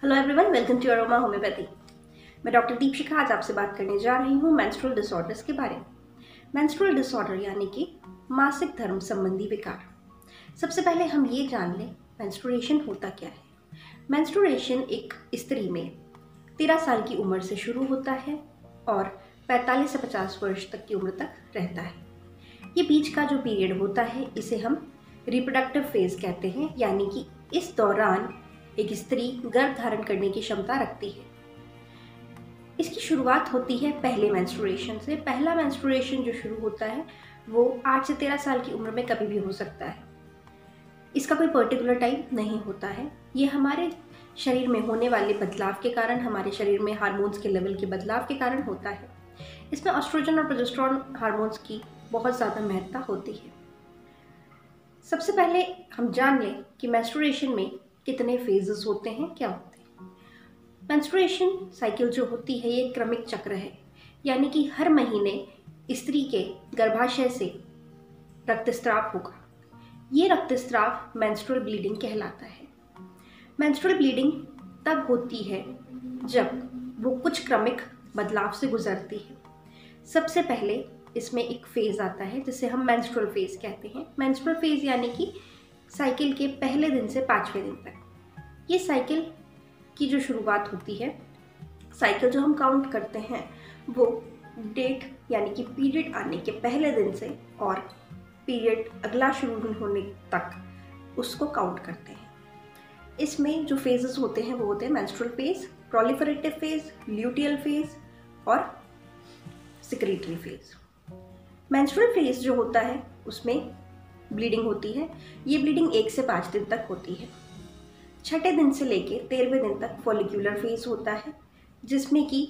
Hello everyone, welcome to aroma homeopathy. मैं doctor Deepshikha आज आपसे बात करने जा रही हूँ मेंस्ट्रुअल डिसऑर्डर्स के बारे में। मेंस्ट्रुअल डिसऑर्डर यानी कि मासिक धर्म संबंधी विकार। सबसे पहले हम ये जान लें मेंस्ट्रुएशन होता क्या है। मेंस्ट्रुएशन एक स्त्री में 13 साल की उम्र से शुरू होता है और 45 से 50 वर्ष तक की उम्र तक रहता है। ये बीच का जो पीरियड होता है इसे हम रिप्रोडक्टिव फेज कहते हैं, यानी कि इस दौरान एक स्त्री गर्भ धारण करने की क्षमता रखती है। इसकी शुरुआत होती है पहले मेंस्ट्रुएशन से। पहला मेंस्ट्रुएशन जो शुरू होता है वो 8 से 13 साल की उम्र में कभी भी हो सकता है। इसका कोई पर्टिकुलर टाइम नहीं होता है। ये हमारे शरीर में होने वाले बदलाव के कारण, हमारे शरीर में हार्मोन्स के लेवल के बदलाव के कारण होता है। इसमें एस्ट्रोजन और प्रोजेस्टेरोन हार्मोन्स की बहुत ज़्यादा महत्ता होती है। सबसे पहले हम जान लें कि मेंस्ट्रुएशन में कितने फेजेस होते हैं, क्या होते हैं। मेंस्ट्रुएशन साइकिल जो होती है ये क्रमिक चक्र है, यानी कि हर महीने स्त्री के गर्भाशय से रक्तस्राव होगा। ये रक्तस्राव मेंस्ट्रुअल ब्लीडिंग कहलाता है। मेंस्ट्रुअल ब्लीडिंग तब होती है जब वो कुछ क्रमिक बदलाव से गुजरती है। सबसे पहले इसमें एक फेज आता है जिसे हम मेंस्ट्रुअल फेज कहते हैं। मेंस्ट्रुअल फेज यानी कि साइकिल के पहले दिन से 5वें दिन तक। ये साइकिल की जो शुरुआत होती है, साइकिल जो हम काउंट करते हैं वो डेट यानी कि पीरियड आने के पहले दिन से और पीरियड अगला शुरू होने तक उसको काउंट करते हैं। इसमें जो फेजेस होते हैं वो होते हैं menstrual phase, proliferative phase, luteal phase और सिक्रीटरी फेज। मेंस्ट्रुअल फेज जो होता है उसमें ब्लीडिंग होती है। ये ब्लीडिंग 1 से 5 दिन तक होती है। 6ठे दिन से लेके 13वें दिन तक फॉलिक्यूलर फेज होता है, जिसमें कि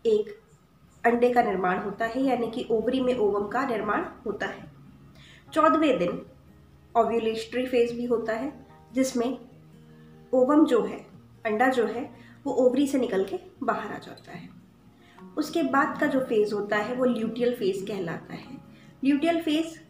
एक अंडे का निर्माण होता है, यानी कि ओवरी में ओवम का निर्माण होता है। 14वें दिन ओव्यूलेटरी फेज भी होता है, जिसमें ओवम जो है, अंडा जो है, वो ओवरी से निकल के बाहर आ जाता है। उसके बाद का जो फेज होता है वो ल्यूटियल फेज कहलाता है। ल्यूटियल फेज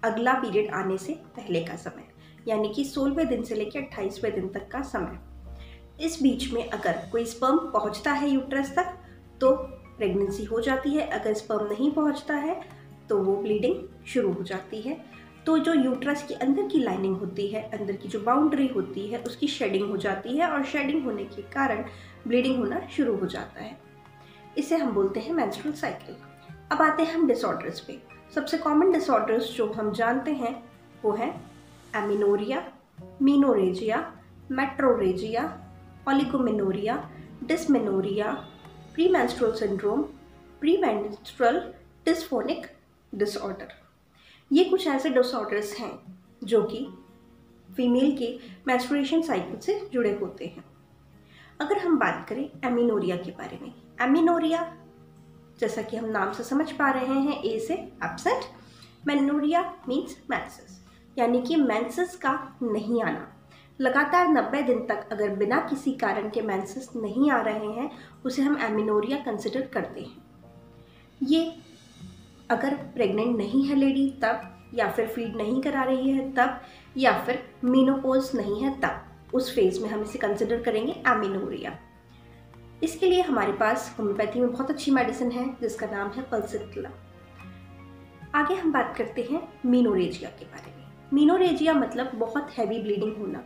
अगला पीरियड आने से पहले का समय, यानी कि 16वें दिन से लेकर 28वें दिन तक का समय। इस बीच में अगर कोई स्पर्म पहुंचता है यूट्रस तक तो प्रेगनेंसी हो जाती है। अगर स्पर्म नहीं पहुंचता है तो वो ब्लीडिंग शुरू हो जाती है। तो जो यूट्रस के अंदर की लाइनिंग होती है, अंदर की जो बाउंड्री होती है, उसकी शेडिंग हो जाती है और शेडिंग होने के कारण ब्लीडिंग होना शुरू हो जाता है। इसे हम बोलते हैं मेंस्ट्रुअल साइकिल। अब आते हैं हम डिसऑर्डर्स पे। सबसे कॉमन डिसऑर्डर्स जो हम जानते हैं वो है amenorrhea, menorrhagia, metrorrhagia, oligomenorrhea, dysmenorrhea, premenstrual syndrome, premenstrual dysphonic disorder. ये कुछ ऐसे डिसऑर्डर्स हैं जो कि फीमेल के मेंस्ट्रुएशन साइकिल से जुड़े होते हैं। अगर हम बात करें एमिनोरिया के बारे में, एमिनोरिया जैसा कि हम नाम से समझ पा रहे हैं, ए से एब्सेंट, मेनोरिया मीन्स मेंसेस, यानी कि मेंसेस का नहीं आना। लगातार 90 दिन तक अगर बिना किसी कारण के मेंसेस नहीं आ रहे हैं उसे हम एमिनोरिया कंसिडर करते हैं। ये अगर प्रेग्नेंट नहीं है लेडी तब, या फिर फीड नहीं करा रही है तब, या फिर मीनोपॉज नहीं है तब, उस फेज में हम इसे कंसिडर करेंगे एमिनोरिया। इसके लिए हमारे पास होम्योपैथी में बहुत अच्छी मेडिसिन है जिसका नाम है पल्सिट्ला। आगे हम बात करते हैं मीनोरेजिया के बारे में। मीनोरेजिया मतलब बहुत हैवी ब्लीडिंग होना।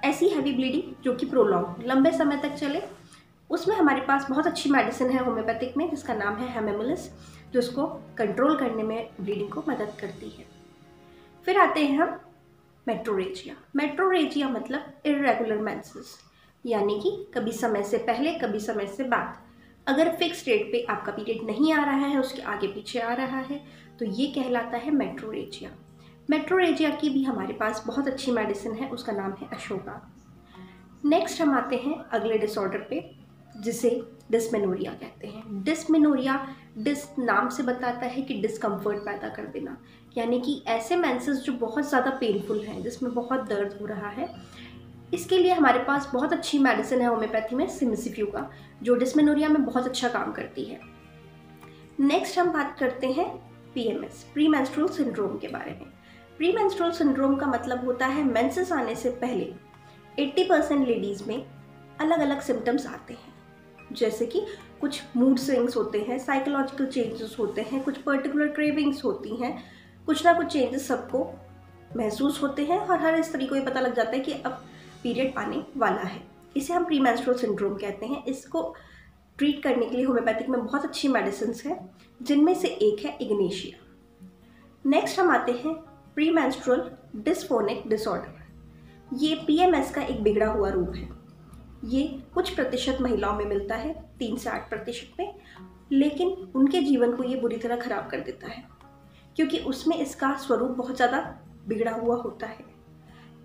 ऐसी हैवी ब्लीडिंग जो कि प्रोलॉन्ग, लंबे समय तक चले। उसमें हमारे पास बहुत अच्छी मेडिसिन है होम्योपैथिक में जिसका नाम है हेमेमुलिस, जो उसको कंट्रोल करने में ब्लीडिंग को मदद करती है। फिर आते हैं हम मेट्रोरेजिया। मेट्रोरेजिया मतलब इर्रेगुलर मेंसेस, यानी कि कभी समय से पहले कभी समय से बाद। अगर फिक्स डेट पे आपका पीरियड नहीं आ रहा है, उसके आगे पीछे आ रहा है, तो ये कहलाता है मेट्रोरेजिया। मेट्रोरेजिया की भी हमारे पास बहुत अच्छी मेडिसिन है, उसका नाम है अशोका। नेक्स्ट हम आते हैं अगले डिसऑर्डर पे जिसे डिस्मेनोरिया कहते हैं। डिस्मेनोरिया, डिस नाम से बताता है कि डिस्कम्फर्ट पैदा कर देना, यानी कि ऐसे मेंसेस जो बहुत ज़्यादा पेनफुल हैं, जिसमें बहुत दर्द हो रहा है। इसके लिए हमारे पास बहुत अच्छी मेडिसिन है होम्योपैथी में सिमिसिफ्यूगा, जो डिस्मेनोरिया में बहुत अच्छा काम करती है। नेक्स्ट हम बात करते हैं पीएमएस, प्रीमेंस्ट्रुअल सिंड्रोम के बारे में। प्रीमेंस्ट्रुअल सिंड्रोम का मतलब होता है मेंसेस आने से पहले 80% लेडीज़ में अलग अलग सिम्टम्स आते हैं, जैसे कि कुछ मूड स्विंग्स होते हैं, साइकोलॉजिकल चेंजेस होते हैं, कुछ पर्टिकुलर क्रेविंग्स होती हैं, कुछ ना कुछ चेंजेस सबको महसूस होते हैं और हर स्त्री को ये पता लग जाता है कि अब पीरियड आने वाला है। इसे हम प्रीमेंस्ट्रुअल सिंड्रोम कहते हैं। इसको ट्रीट करने के लिए होम्योपैथिक में बहुत अच्छी मेडिसिन हैं, जिनमें से एक है इग्नेशिया। नेक्स्ट हम आते हैं प्रीमेंस्ट्रुअल डिस्फोनिक डिसऑर्डर। ये पीएमएस का एक बिगड़ा हुआ रूप है। ये कुछ प्रतिशत महिलाओं में मिलता है, 3 से 8% में, लेकिन उनके जीवन को ये बुरी तरह खराब कर देता है, क्योंकि उसमें इसका स्वरूप बहुत ज़्यादा बिगड़ा हुआ होता है।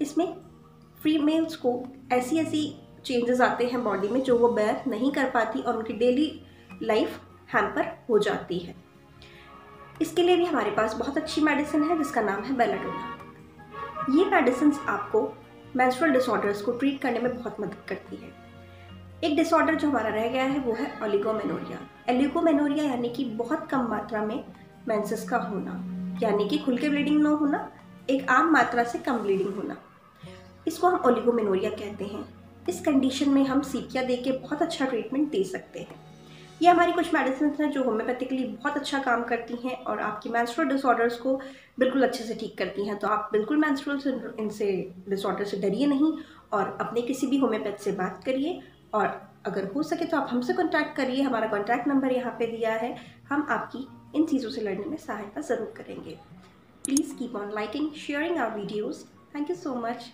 इसमें फीमेल्स को ऐसी चेंजेस आते हैं बॉडी में जो वो बेयर नहीं कर पाती और उनकी डेली लाइफ हैम्पर हो जाती है। इसके लिए भी हमारे पास बहुत अच्छी मेडिसिन है जिसका नाम है बेलाडोना। ये मेडिसिन आपको मेंस्ट्रुअल डिसऑर्डर्स को ट्रीट करने में बहुत मदद करती है। एक डिसऑर्डर जो हमारा रह गया है वो है ओलिगोमेनोरिया। एलिगोमेनोरिया यानी कि बहुत कम मात्रा में मेंसेस का होना, यानी कि खुल के ब्लीडिंग न होना, एक आम मात्रा से कम ब्लीडिंग होना, इसको हम ओलिगोमेनोरिया कहते हैं। इस कंडीशन में हम सीपिया दे के बहुत अच्छा ट्रीटमेंट दे सकते हैं। ये हमारी कुछ मेडिसिन हैं जो होम्योपैथिकली बहुत अच्छा काम करती हैं और आपकी मेंस्ट्रुअल डिसऑर्डर्स को बिल्कुल अच्छे से ठीक करती हैं। तो आप बिल्कुल मेंस्ट्रुअल इनसे डिसऑर्डर से डरिए नहीं और अपने किसी भी होम्योपैथ से बात करिए, और अगर हो सके तो आप हमसे कॉन्टैक्ट करिए। हमारा कॉन्टैक्ट नंबर यहाँ पे दिया है। हम आपकी इन चीज़ों से लड़ने में सहायता ज़रूर करेंगे। Please keep on liking, sharing our videos. Thank you so much.